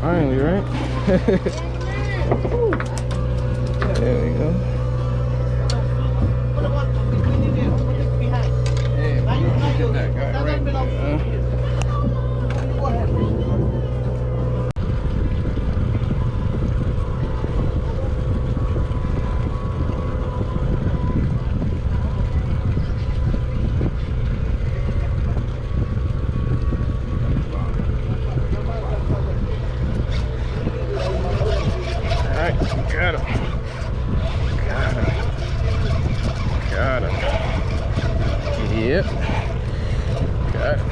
Finally, right? There we go. Hey, look at that guy right there. Alright, got him. Got him. Yep. Got him.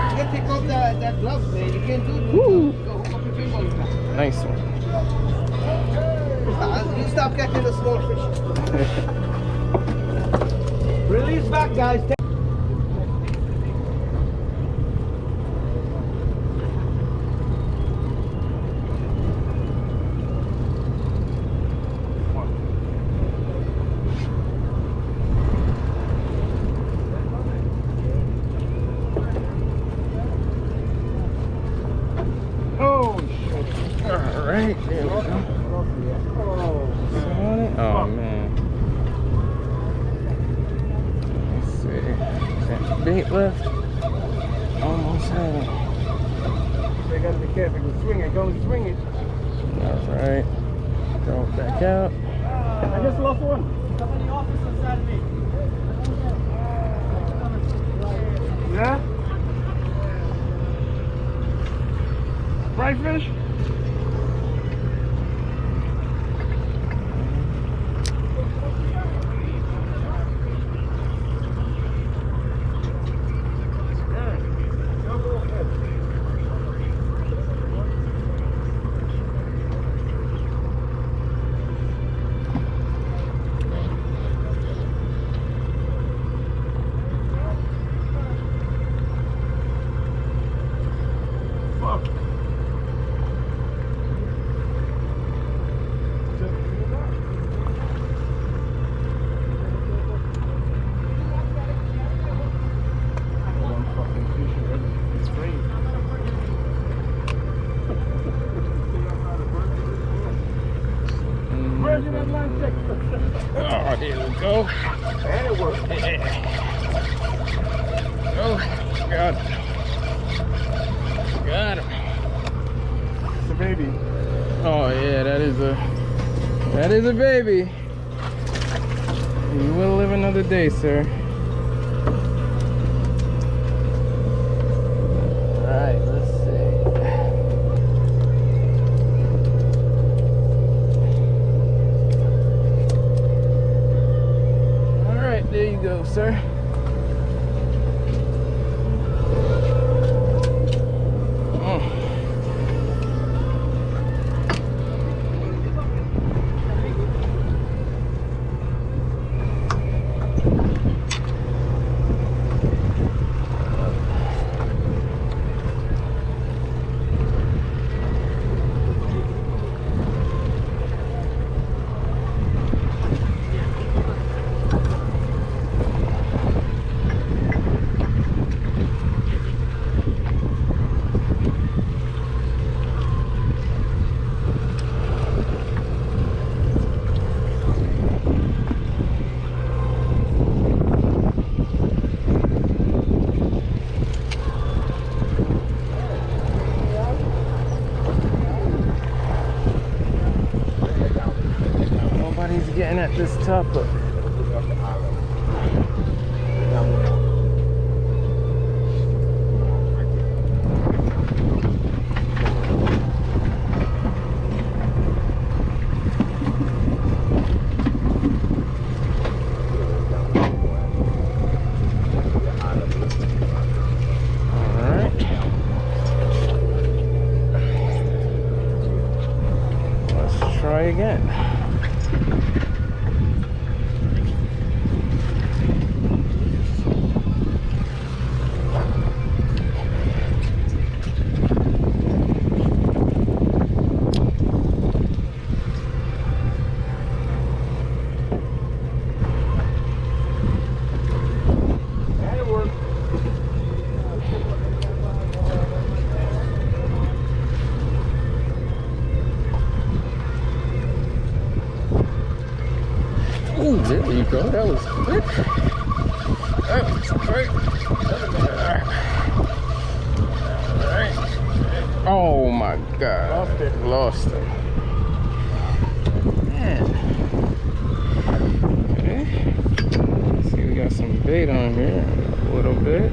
You can take off that glove, man. You can't do it. Go hook up your finger all the time. Nice one. You stop catching the small fish. Release back, guys. Alright, there we go. Oh man. Let's see. Is that bait left? Almost had it. So you gotta be careful. You swing it. Don't swing it. Alright. Throw it back out. I just lost one. Come in the office on Saturday. Yeah? Fried fish? Oh, here we go. And it worked. Yeah. Oh, got him. Got him. It's a baby. Oh yeah, that is a baby. You will live another day, sir. Alright, let's see. Alright, there you go, sir. Nobody's getting at this top hook. Try again. go. That was quick. That was quick. Alright. Oh my god. Lost it. Man. Okay. Let's see, we got some bait on here. A little bit.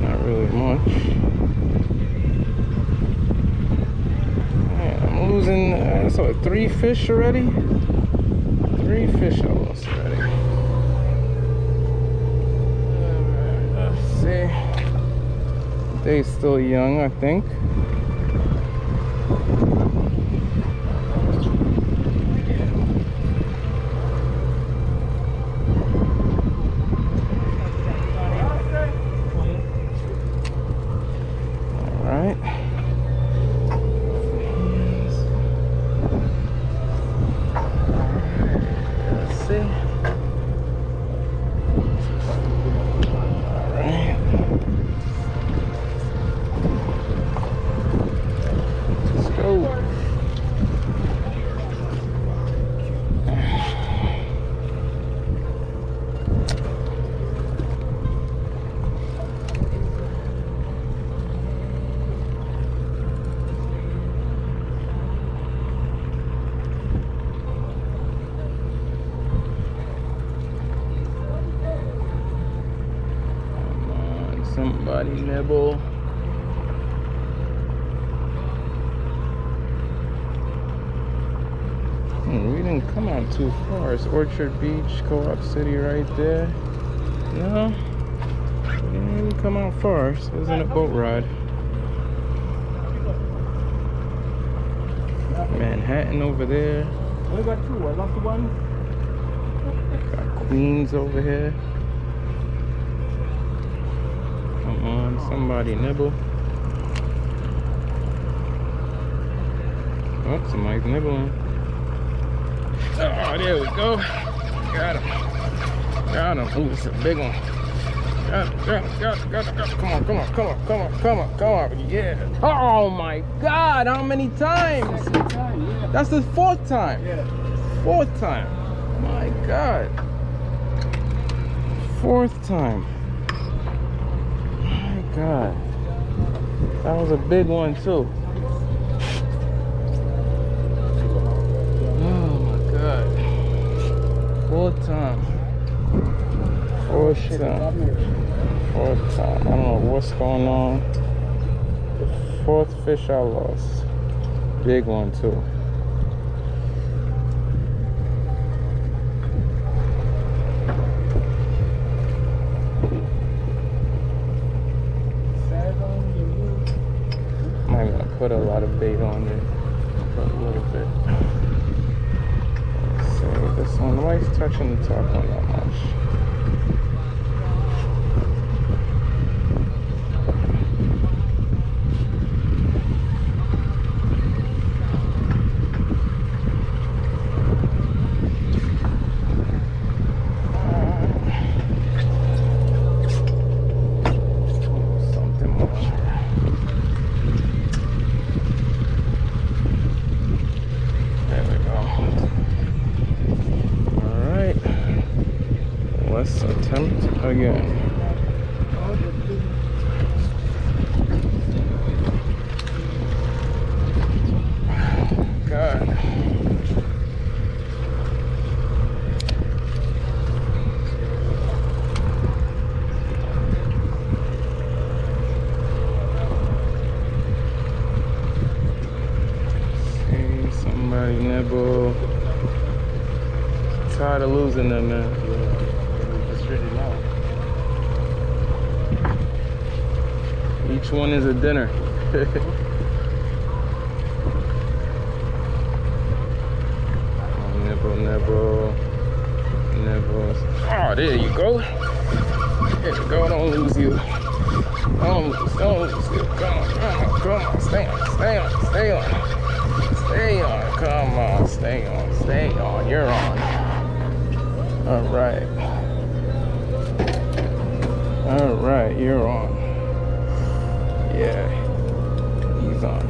Not really much. Man, I'm losing, so 3 fish already? 3 fish I lost already. Let's see. Day's still young, I think. Somebody nibble. We didn't come out too far. It's Orchard Beach, Co-op City right there. No, we didn't even come out far. So it was in a boat ride. Manhattan over there. We got 2. I lost 1. Got Queens over here. Come on, somebody nibble. Oh, somebody's nibbling. Oh, there we go. Got him. Got him. Ooh, it's a big one. Got him. Come on. Yeah. Oh my God, how many times? That's the 4th time. Yeah. 4th time. My God. 4th time. My God. That was a big one too. Oh my God. 4th time. 4th time. 4th time. I don't know what's going on. The 4th fish I lost. Big one too. Put a lot of bait on it, but a little bit. Let's see, this one, nobody's touching the top one that much. Let's attempt again. God. See somebody nibble. Tired of losing them, man. Each one is a dinner. Nibble. Oh, there you go. There you go. Don't lose you. Don't lose you. Come on. Stay on. Come on. Stay on. You're on. All right, you're on. Yeah, he's on.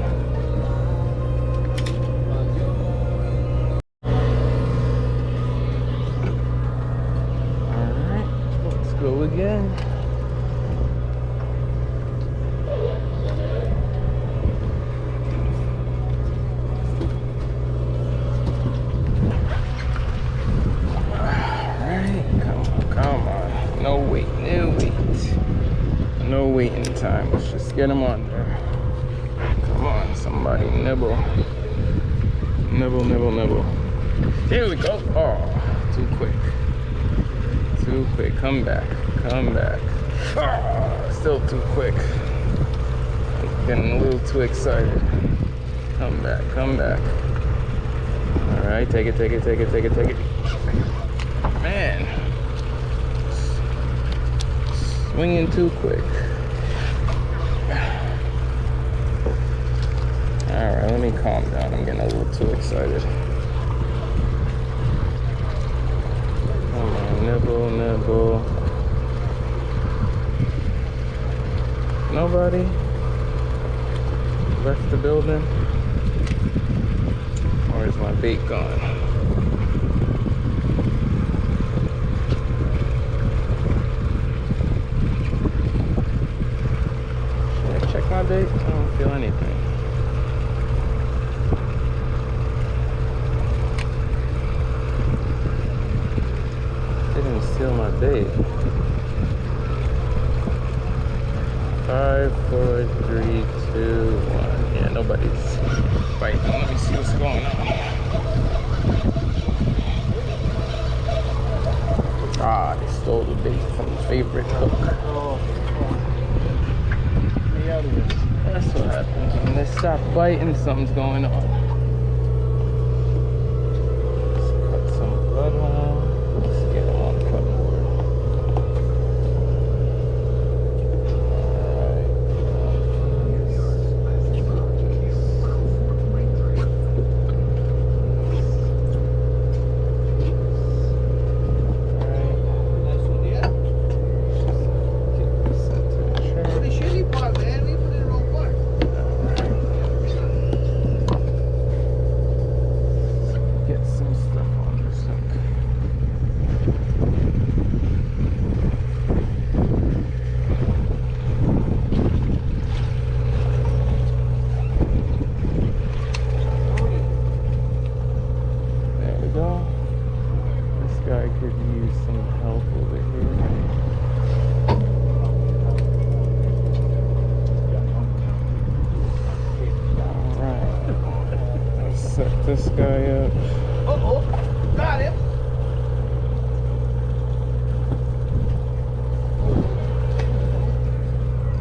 No waiting time. Let's just get him on there. Come on, somebody nibble. Nibble, nibble, nibble. Here we go. Oh, too quick. Too quick. Come back. Come back. Oh, still too quick. I'm getting a little too excited. Come back. Come back. All right, take it, take it, take it, take it, take it. Man. Swinging too quick. All right, let me calm down. I'm getting a little too excited. Come on, nibble, nibble. Nobody left the building? Or is my bait gone? Should I check my bait? I don't feel anything. Didn't steal my bait. 5, 4, 3, 2, 1. Yeah, nobody's biting. Let me see what's going on. Ah, they stole the bait from the favorite hook. That's what happens when they stop biting. Something's going on. Let's cut some blood on. Let's get them on the cutting board. Set this guy up. Uh-oh, got him.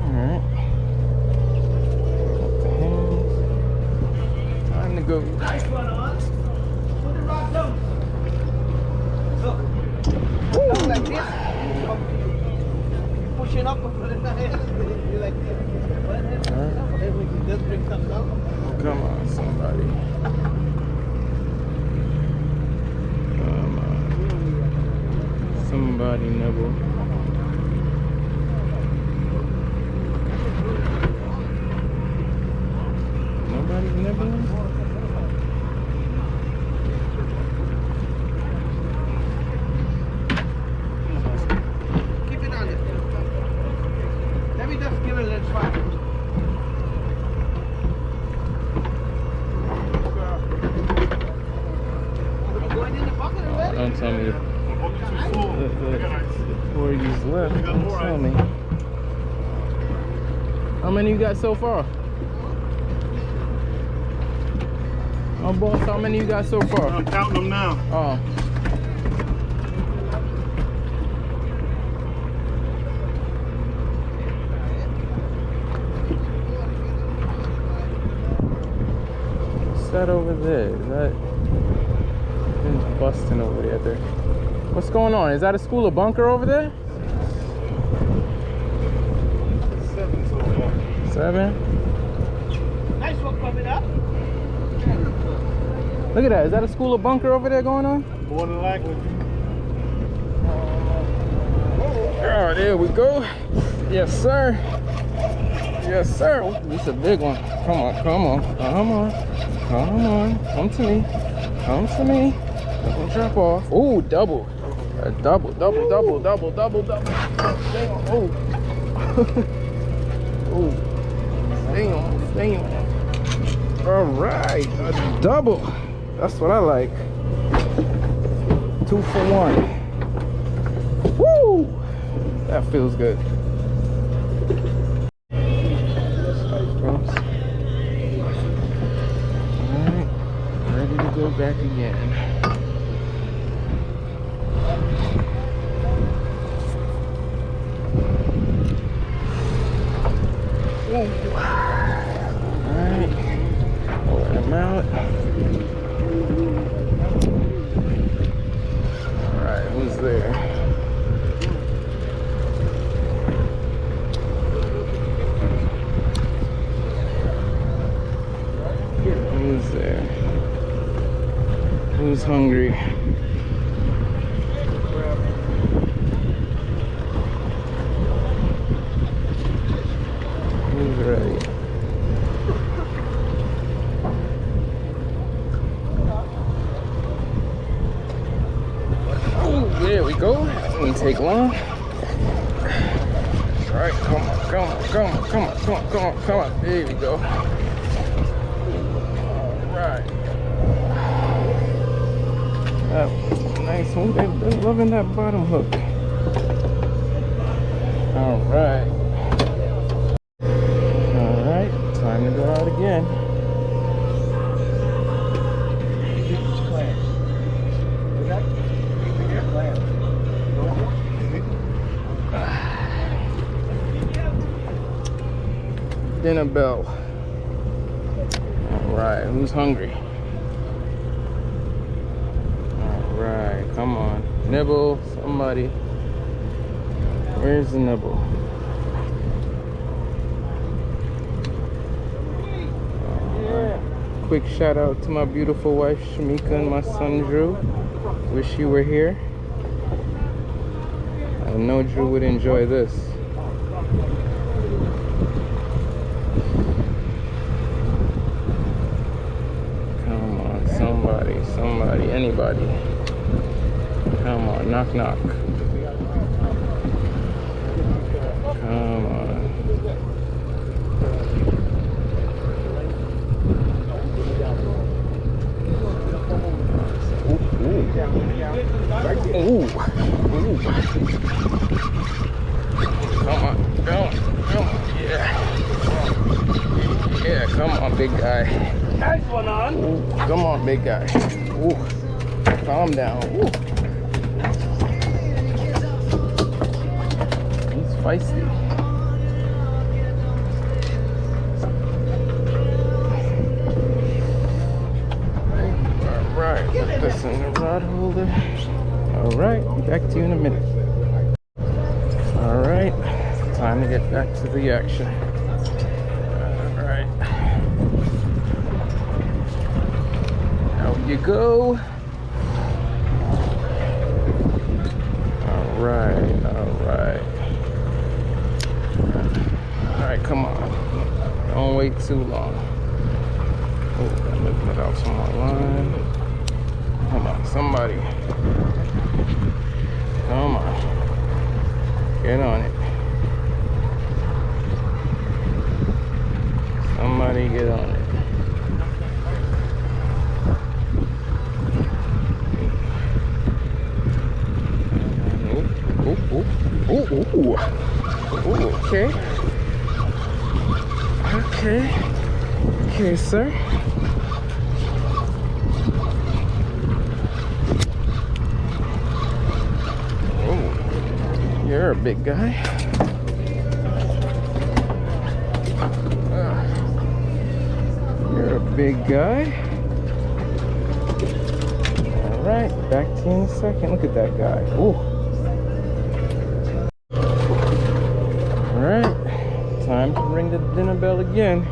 Alright. Got the hands. Time to go. Nice one on. Put the rod down. Look. Down like this. Push it up and put it in the hand. You like this. Alright. Just bring some down. Come on, somebody. Come on. Somebody nibble. Nobody's nibbling? Keep it on it. Let me just give it a little try. Don't tell me the 40's left. Don't tell me. How many you got so far? Oh, boss, how many you got so far? I'm counting them now. Oh. What's that over there? Is that... busting over there. What's going on? Is that a school of bunker over there? 7 so far. 7? Nice one coming up. Look at that. Is that a school of bunker over there going on? More than likely. Oh, there we go. Yes, sir. Yes, sir. Ooh, this is a big one. Come on, come on, come on, come on. Come to me. Come to me. Don't drop off. Ooh, double. A double, double, double, double, double, double. Oh. Oh. Stay on, stay on. All right, a double. That's what I like. 2 for 1. Woo! That feels good. Oops. Alright, ready to go back again. Alright, let him out. Alright, who's there? Who's there? Who's hungry? Who's ready? Oh, there we go. Didn't take long. That's right. Come on, come on, come on, come on, come on, come on, come on. There we go. Right. That was a nice one. They're loving that bottom hook. All right. All right. Time to go out again. Dinner bell. All right. Who's hungry? Right, come on. Nibble, somebody. Where's the nibble? Quick shout out to my beautiful wife Shamika and my son Drew. Wish you were here. I know Drew would enjoy this. Come on, somebody, anybody. Come on, knock, knock. Come on. Ooh. Ooh. Come on, come on, come on. Yeah. Yeah, come on, big guy. Nice one on. Ooh, come on, big guy. Ooh. Calm down. Ooh. He's feisty. Alright, put this in the rod holder. Alright, back to you in a minute. Alright, time to get back to the action. Alright. Out you go. Alright, alright. Alright, come on. Don't wait too long. Oh, I'm looking it out some more line. Come on, somebody. Come on. Get on it. Somebody get on it. Ooh. Ooh, okay. Okay. Okay, sir. Oh, you're a big guy. You're a big guy. All right, back to you in a second. Look at that guy. Ooh. All right, time to ring the dinner bell again.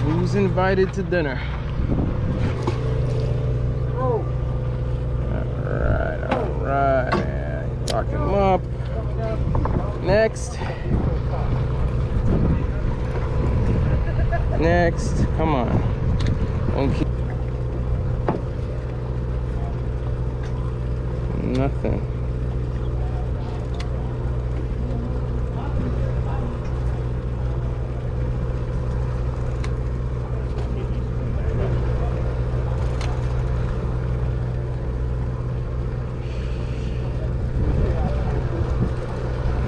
Who's invited to dinner? Alright. Lock him up. Next. Next. Come on. Don't keep. Nothing.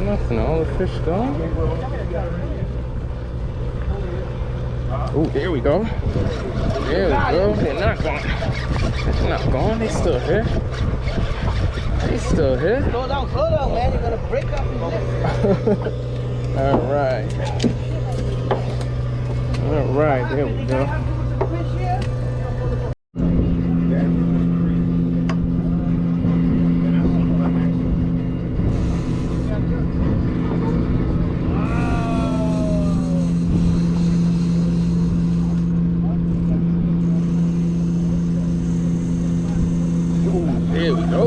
Nothing, all the fish gone. Oh, there we go. There we go. They're not gone. They're not gone. They still here. They still here. Slow down, man. You're gonna break up his neck. All right. All right, there we go. There we go.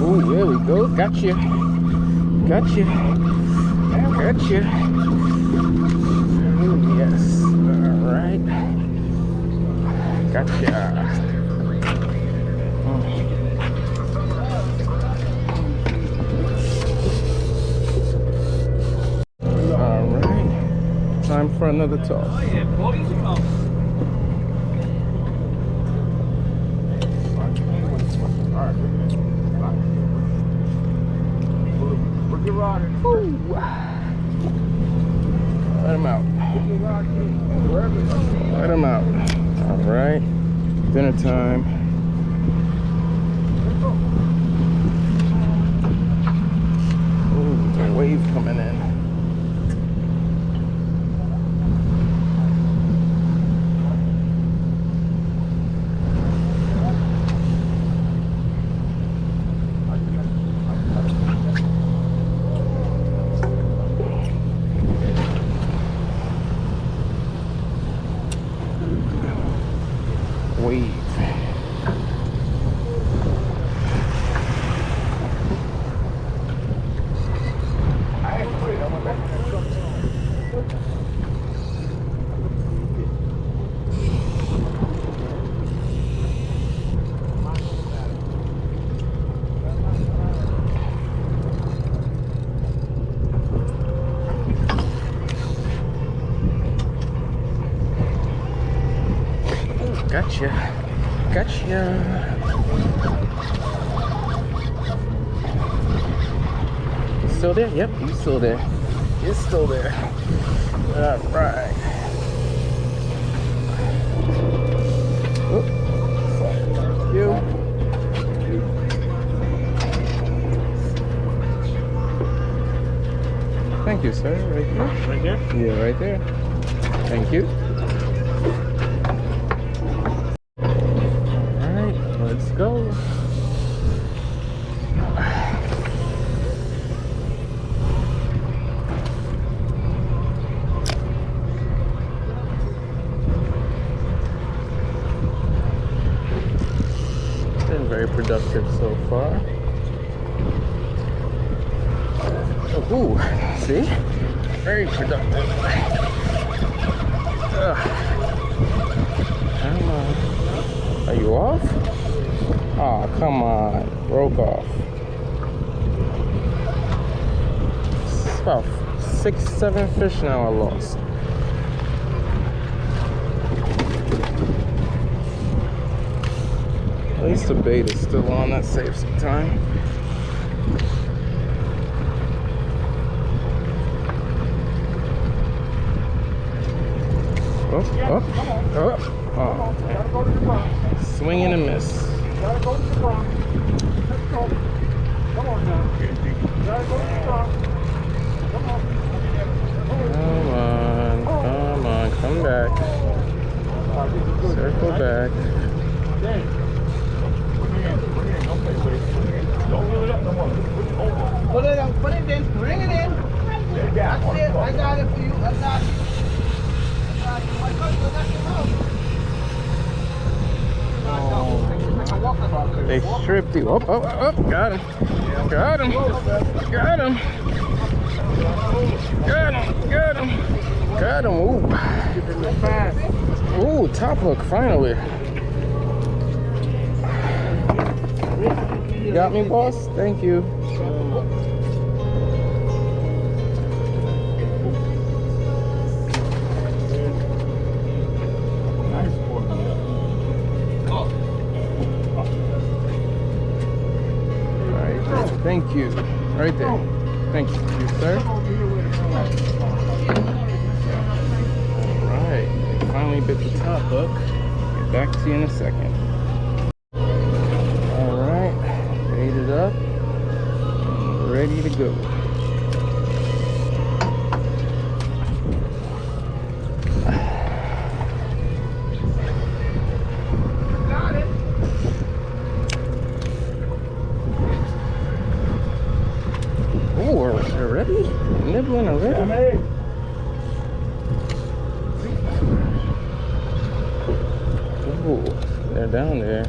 Oh, there we go. Gotcha. Gotcha. Gotcha. Oh, yes. All right. Gotcha. All right. Time for another toss. Oh, yeah, boys. Let him out. Let him out. All right. Dinner time. Ooh, a wave coming in. Wave. Gotcha. Gotcha. You still there? Yep, you still there. You're still there. All right. Oh, thank you. Thank you, sir. Right here. Right there? Yeah, right there. Thank you. Let's go. Been very productive so far. Ooh, see? Very productive. Come on. Are you off? Oh, come on. Broke off. It's about 6, 7 fish now I lost. At least the bait is still on. That saves some time. Oh. Swing and a miss. Gotta go to the front. Let's go. Come on now. Gotta go to the front. Come on. Come on, come back. Circle back. Don't reel it up no more. Put it in, bring it in. That's it, I got it for you, I got it. I got you. They stripped you. Got him. Got him. Got him. Got him. Ooh, top hook, finally. You got me, boss? Thank you. Thank you. Right there. Thank you, sir. Alright, they finally bit the top hook. Get back to you in a second. Alright, baited up. And ready to go. Oh, they're ready? Nibbling already? Oh, they're down there.